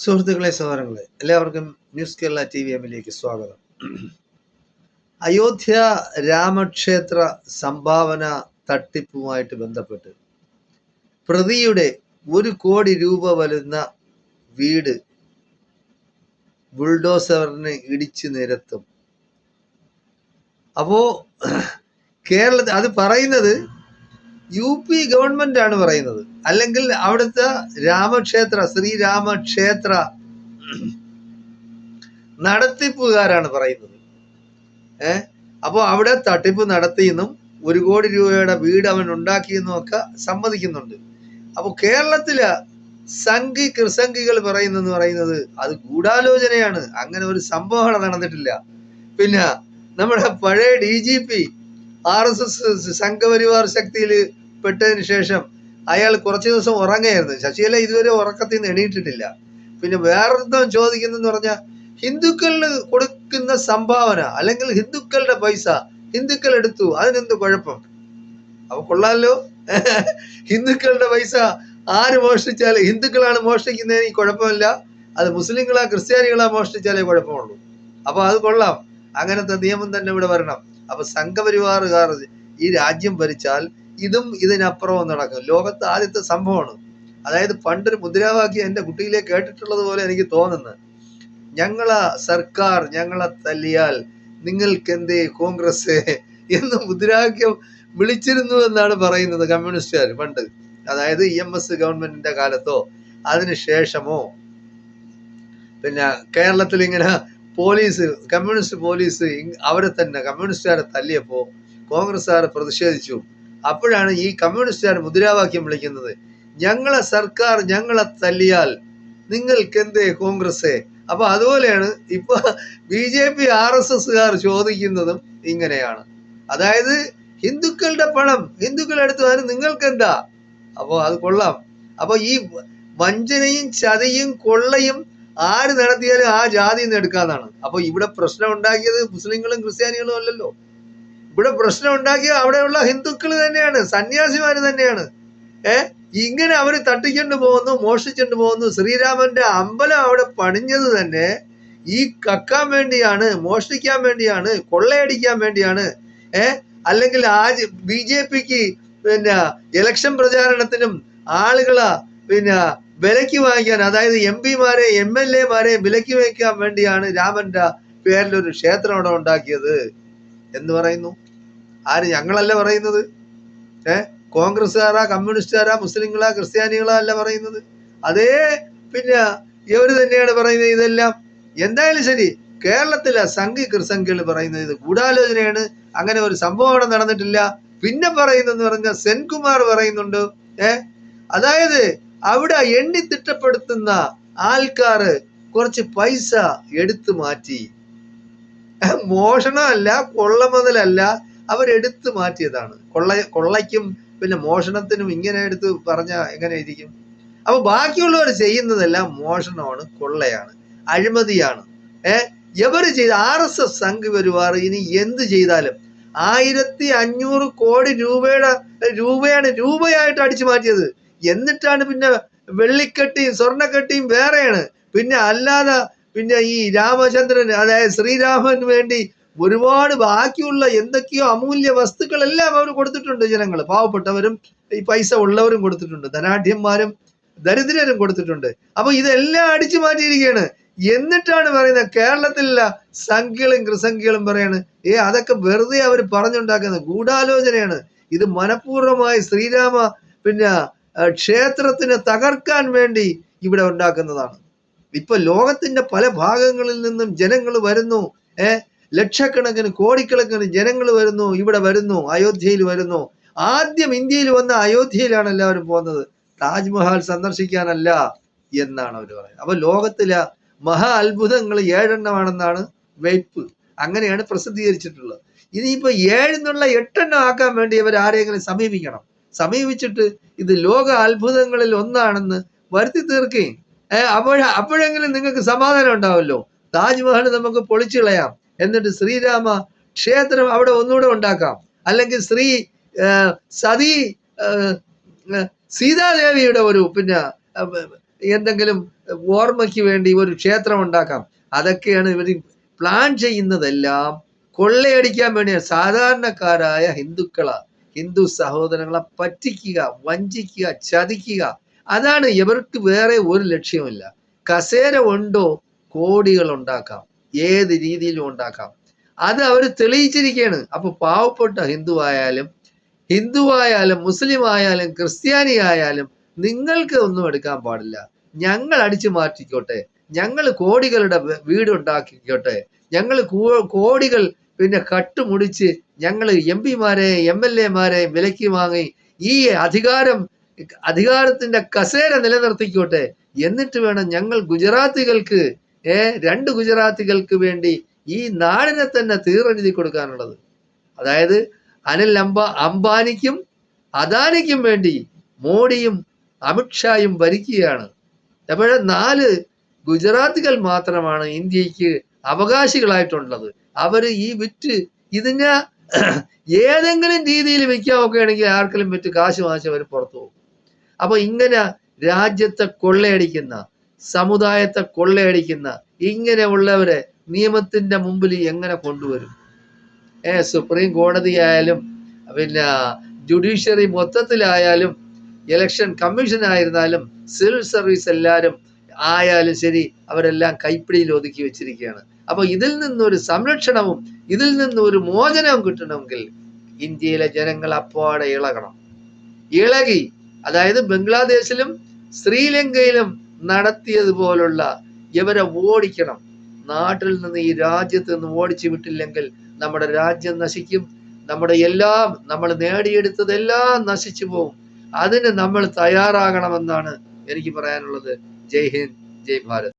സുഹൃത്തുക്കളെ, സഹോദരങ്ങളെ, എല്ലാവർക്കും ന്യൂസ് കേരള TVM-ലേക്ക് സ്വാഗതം. അയോധ്യ രാമക്ഷേത്ര സംഭാവന തട്ടിപ്പുമായിട്ട് ബന്ധപ്പെട്ട് പ്രതിയുടെ 1 കോടി രൂപ വരുന്ന വീട് ബുൾഡോസറിന് ഇടിച്ചു നിരത്തും. അപ്പോ കേരളത്തിൽ അത് പറയുന്നത് UP ഗവൺമെന്റ് ആണ് പറയുന്നത്, അല്ലെങ്കിൽ അവിടുത്തെ ശ്രീരാമക്ഷേത്ര നടത്തിപ്പുകാരാണ് പറയുന്നത്. അപ്പോൾ അവിടെ തട്ടിപ്പ് നടത്തിയെന്നും 1 കോടി രൂപയുടെ വീട് അവൻ ഉണ്ടാക്കിയെന്നും ഒക്കെ സമ്മതിക്കുന്നുണ്ട്. അപ്പോൾ കേരളത്തിലെ കൃസംഗികൾ പറയുന്നത് അത് ഗൂഢാലോചനയാണ്, അങ്ങനെ ഒരു സംഭവം നടന്നിട്ടില്ല. പിന്നെ നമ്മുടെ പഴയ DGP RSS സംഘപരിവാർ ശക്തിയിൽ പെട്ടതിന് ശേഷം അയാൾ കുറച്ച് ദിവസം ഉറങ്ങായിരുന്നു. ശശികല ഇതുവരെ ഉറക്കത്തിൽ നിന്ന് എണീറ്റിട്ടില്ല. പിന്നെ വേറൊരുത്തം ചോദിക്കുന്നെന്ന് പറഞ്ഞാൽ ഹിന്ദുക്കളിന് കൊടുക്കുന്ന സംഭാവന അല്ലെങ്കിൽ ഹിന്ദുക്കളുടെ പൈസ ഹിന്ദുക്കൾ എടുത്തു, അതിനെന്ത് കുഴപ്പം? അപ്പൊ കൊള്ളാലോ. ഹിന്ദുക്കളുടെ പൈസ ആര് മോഷ്ടിച്ചാൽ ഹിന്ദുക്കളാണ് മോഷ്ടിക്കുന്നതിന് കുഴപ്പമില്ല, അത് മുസ്ലിങ്ങളാ ക്രിസ്ത്യാനികളാ മോഷ്ടിച്ചാലേ കുഴപ്പമുള്ളൂ. അപ്പൊ അത് കൊള്ളാം, അങ്ങനത്തെ നിയമം തന്നെ ഇവിടെ വരണം. അപ്പൊ സംഘപരിവാറുകാർ ഈ രാജ്യം ഭരിച്ചാൽ ഇതും ഇതിനപ്പുറവും നടക്കും. ലോകത്ത് ആദ്യത്തെ സംഭവമാണ്. അതായത് പണ്ടൊരു മുദ്രാവാക്യം എൻ്റെ കുട്ടിയിലെ കേട്ടിട്ടുള്ളത് പോലെ എനിക്ക് തോന്നുന്നത്, ഞങ്ങളെ സർക്കാർ ഞങ്ങളെ തല്ലിയാൽ നിങ്ങൾക്കെന്തേ കോൺഗ്രസ് എന്ന് മുദ്രാവാക്യം വിളിച്ചിരുന്നു എന്നാണ് പറയുന്നത് കമ്മ്യൂണിസ്റ്റുകാർ പണ്ട്. അതായത് EMS ഗവൺമെന്റിന്റെ കാലത്തോ അതിനുശേഷമോ. പിന്നെ കേരളത്തിൽ ഇങ്ങനെ കമ്മ്യൂണിസ്റ്റ് പോലീസ് അവരെ തന്നെ കമ്മ്യൂണിസ്റ്റുകാരെ തല്ലിയപ്പോ കോൺഗ്രസ്സുകാർ പ്രതിഷേധിച്ചു. അപ്പോഴാണ് ഈ കമ്മ്യൂണിസ്റ്റുകാർ മുദ്രാവാക്യം വിളിക്കുന്നത്, ഞങ്ങളെ സർക്കാർ ഞങ്ങളെ തല്ലിയാൽ നിങ്ങൾക്കെന്തേ കോൺഗ്രസ്. അപ്പൊ അതുപോലെയാണ് ഇപ്പൊ BJP RSSകാർ ചോദിക്കുന്നതും ഇങ്ങനെയാണ്. അതായത് ഹിന്ദുക്കളുടെ പണം ഹിന്ദുക്കൾ എടുത്തു, അതിന് നിങ്ങൾക്കെന്താ? അപ്പൊ അത് കൊള്ളാം. അപ്പൊ ഈ വഞ്ചനയും ചതിയും കൊള്ളയും ആര് നടത്തിയാലും ആ ജാതിയിൽ നിന്ന് എടുക്കാന്നാണ്. അപ്പൊ ഇവിടെ പ്രശ്നം ഉണ്ടാക്കിയത് മുസ്ലിങ്ങളും ക്രിസ്ത്യാനികളും അല്ലല്ലോ. ഇവിടെ പ്രശ്നം ഉണ്ടാക്കിയത് അവിടെയുള്ള ഹിന്ദുക്കൾ തന്നെയാണ്, സന്യാസിമാര് തന്നെയാണ്. ഇങ്ങനെ അവര് തട്ടിക്കൊണ്ട് പോകുന്നു, മോഷ്ടിച്ചുകൊണ്ട് പോകുന്നു. ശ്രീരാമന്റെ അമ്പലം അവിടെ പണിഞ്ഞത് തന്നെ ഈ കക്കാൻ വേണ്ടിയാണ്, മോഷ്ടിക്കാൻ വേണ്ടിയാണ്, കൊള്ളയടിക്കാൻ വേണ്ടിയാണ്. അല്ലെങ്കിൽ BJPക്ക് പിന്നെ ഇലക്ഷൻ പ്രചാരണത്തിനും ആളുകളെ പിന്നെ വിലയ്ക്ക് വാങ്ങിക്കാൻ, അതായത് MP-മാരെ MLA-മാരെ വിലയ്ക്ക് വാങ്ങിക്കാൻ വേണ്ടിയാണ് രാമന്റെ പേരിലൊരു ക്ഷേത്രം അവിടെ ഉണ്ടാക്കിയത് എന്ന് പറയുന്നു. ആര്? ഞങ്ങളല്ല പറയുന്നത്. കോൺഗ്രസ്സുകാരാ, കമ്മ്യൂണിസ്റ്റുകാരാ, മുസ്ലിങ്ങളാ, ക്രിസ്ത്യാനികളാ അല്ല പറയുന്നത്. അതേ പിന്നെ ഇവര് തന്നെയാണ് പറയുന്നത് ഇതെല്ലാം. എന്തായാലും ശരി, കേരളത്തിലെ കൃസംഖ്യകൾ പറയുന്നത് ഇത് ഗൂഢാലോചനയാണ്, അങ്ങനെ ഒരു സംഭവം അവിടെ നടന്നിട്ടില്ല. പിന്നെ പറയുന്നെന്ന് പറഞ്ഞാൽ സെൻകുമാർ പറയുന്നുണ്ട്, അതായത് അവിടെ എണ്ണി തിട്ടപ്പെടുത്തുന്ന ആൾക്കാര് കുറച്ച് പൈസ എടുത്തു മാറ്റി. മോഷണമല്ല, കൊള്ള മുതലല്ല, അവരെടുത്തു മാറ്റിയതാണ്. കൊള്ളയ്ക്കും പിന്നെ മോഷണത്തിനും ഇങ്ങനെ എടുത്ത് പറഞ്ഞാൽ എങ്ങനെ ഇരിക്കും? അപ്പൊ ബാക്കിയുള്ളവർ ചെയ്യുന്നതെല്ലാം മോഷണമാണ്, കൊള്ളയാണ്, അഴിമതിയാണ്. ഇവര് ചെയ്ത RSS സംഘപരിവാർ ഇനി എന്ത് ചെയ്താലും 1500 കോടി രൂപയായിട്ട് അടിച്ചു മാറ്റിയത്. എന്നിട്ടാണ് പിന്നെ വെള്ളിക്കെട്ടിയും സ്വർണ്ണക്കെട്ടിയും വേറെയാണ്. പിന്നെ അല്ലാതെ പിന്നെ ഈ രാമചന്ദ്രൻ, അതായത് ശ്രീരാമന് വേണ്ടി ഒരുപാട് ബാക്കിയുള്ള എന്തൊക്കെയോ അമൂല്യ വസ്തുക്കളെല്ലാം അവർ കൊടുത്തിട്ടുണ്ട്. ജനങ്ങൾ, പാവപ്പെട്ടവരും ഈ പൈസ ഉള്ളവരും കൊടുത്തിട്ടുണ്ട്, ധനാഢ്യന്മാരും ദരിദ്രരും കൊടുത്തിട്ടുണ്ട്. അപ്പൊ ഇതെല്ലാം അടിച്ചു മാറ്റിയിരിക്കുകയാണ്. എന്നിട്ടാണ് പറയുന്നത് കേരളത്തിലുള്ള സംഖ്യകളും കൃസംഖ്യകളും പറയാണ്, അതൊക്കെ വെറുതെ അവർ പറഞ്ഞുണ്ടാക്കുന്നത് ഗൂഢാലോചനയാണ്, ഇത് മനഃപൂർവ്വമായി ശ്രീരാമ പിന്നെ ക്ഷേത്രത്തിനെ തകർക്കാൻ വേണ്ടി ഇവിടെ ഉണ്ടാക്കുന്നതാണ്. ഇപ്പൊ ലോകത്തിന്റെ പല ഭാഗങ്ങളിൽ നിന്നും ജനങ്ങൾ വരുന്നു. ലക്ഷക്കണക്കിന് കോടിക്കണക്കിന് ജനങ്ങൾ വരുന്നു, ഇവിടെ വരുന്നു, അയോധ്യയിൽ വരുന്നു. ആദ്യം ഇന്ത്യയിൽ വന്ന അയോധ്യയിലാണ് എല്ലാവരും പോകുന്നത്, താജ്മഹൽ സന്ദർശിക്കാനല്ല എന്നാണ് അവർ പറയുന്നത്. അപ്പൊ ലോകത്തിലെ മഹാ അത്ഭുതങ്ങൾ 7 എണ്ണമാണെന്നാണ് വെയ്പ്പ്, അങ്ങനെയാണ് പ്രസിദ്ധീകരിച്ചിട്ടുള്ളത്. ഇനിയിപ്പോ 7 എന്നുള്ള 8 എണ്ണം ആക്കാൻ വേണ്ടി ഇവർ ആരെങ്കിലും സമീപിച്ചിട്ട് ഇത് ലോക അത്ഭുതങ്ങളിൽ ഒന്നാണെന്ന് വരുത്തി തീർക്കുകയും അപ്പോഴെങ്കിലും നിങ്ങൾക്ക് സമാധാനം ഉണ്ടാവല്ലോ. താജ്മഹൽ നമുക്ക് പൊളിച്ചു കളയാം, എന്നിട്ട് ശ്രീരാമ ക്ഷേത്രം അവിടെ ഒന്നുകൂടെ ഉണ്ടാക്കാം, അല്ലെങ്കിൽ സീതാദേവിയുടെ ഒരു പിന്നെ എന്തെങ്കിലും ഓർമ്മയ്ക്ക് വേണ്ടി ഒരു ക്ഷേത്രം ഉണ്ടാക്കാം. അതൊക്കെയാണ് ഇവർ പ്ലാൻ ചെയ്യുന്നതെല്ലാം കൊള്ളയടിക്കാൻ വേണ്ടിയാണ്. സാധാരണക്കാരായ ഹിന്ദു സഹോദരങ്ങളെ പറ്റിക്കുക, വഞ്ചിക്കുക, ചതിക്കുക. അതാണ് ഇവർക്ക്. വേറെ ഒരു ലക്ഷ്യമില്ല. കസേര ഉണ്ടോ കോടികൾ ഉണ്ടാക്കാം, ഏത് രീതിയിലും ഉണ്ടാക്കാം. അത് അവർ തെളിയിച്ചിരിക്കുകയാണ്. അപ്പൊ പാവപ്പെട്ട ഹിന്ദു ആയാലും മുസ്ലിം ആയാലും ക്രിസ്ത്യാനി ആയാലും നിങ്ങൾക്ക് ഒന്നും എടുക്കാൻ പാടില്ല. ഞങ്ങൾ അടിച്ചു മാറ്റിക്കോട്ടെ, ഞങ്ങൾ കോടികളുടെ വീട് ഉണ്ടാക്കിക്കോട്ടെ, ഞങ്ങൾ കോടികൾ പിന്നെ കട്ടുമുടിച്ച് ഞങ്ങൾ MP-മാരെ MLA-മാരെ വിലയ്ക്ക് വാങ്ങി ഈ അധികാരത്തിന്റെ കസേര നിലനിർത്തിക്കോട്ടെ. എന്നിട്ട് വേണം ഞങ്ങൾ ഗുജറാത്തികൾക്ക് 2 ഗുജറാത്തികൾക്ക് വേണ്ടി ഈ നാടിനെ തന്നെ തീറെഴുതി കൊടുക്കാനുള്ളത്. അതായത് അനിൽ അംബാനിക്കും അദാനിക്കും വേണ്ടി മോഡിയും അമിത്ഷായും ഭരിക്കുകയാണ്. അപ്പോൾ 4 ഗുജറാത്തികൾ മാത്രമാണ് ഇന്ത്യക്ക് അവകാശികളായിട്ടുള്ളത്. അവര് ഈ വിറ്റ് ഇതിനെ ഏതെങ്കിലും രീതിയിൽ വിൽക്കാൻ ആണെങ്കിൽ ആർക്കെങ്കിലും വിറ്റ് കാശ് വാങ്ങിച്ച് അവർ പുറത്തു പോകും. അപ്പൊ ഇങ്ങനെ രാജ്യത്തെ കൊള്ളയടിക്കുന്ന, സമുദായത്തെ കൊള്ളയടിക്കുന്ന ഇങ്ങനെയുള്ളവരെ നിയമത്തിന്റെ മുമ്പിൽ എങ്ങനെ കൊണ്ടുവരും? സുപ്രീം കോടതി ആയാലും പിന്നെ ജുഡീഷ്യറി മൊത്തത്തിലായാലും ഇലക്ഷൻ കമ്മീഷൻ ആയിരുന്നാലും സിവിൽ സർവീസ് എല്ലാവരും ആയാലും ശരി, അവരെല്ലാം കൈപ്പിടിയിൽ ഒതുക്കി വെച്ചിരിക്കുകയാണ്. അപ്പൊ ഇതിൽ നിന്നൊരു സംരക്ഷണവും ഇതിൽ നിന്നൊരു മോചനവും കിട്ടണമെങ്കിൽ ഇന്ത്യയിലെ ജനങ്ങൾ അപ്പാടെ ഇളകി, അതായത് ബംഗ്ലാദേശിലും ശ്രീലങ്കയിലും നടത്തിയതുപോലുള്ള ഇവരെ ഓടിക്കണം. നാട്ടിൽ നിന്ന്, ഈ രാജ്യത്ത് നിന്ന് ഓടിച്ചു വിട്ടില്ലെങ്കിൽ നമ്മുടെ രാജ്യം നശിക്കും. നമ്മൾ നേടിയെടുത്തതെല്ലാം നശിച്ചു പോകും. അതിന് നമ്മൾ തയ്യാറാകണമെന്നാണ് എനിക്ക് പറയാനുള്ളത്. ജയ് ഹിന്ദ്, ജയ് ഭാരത്.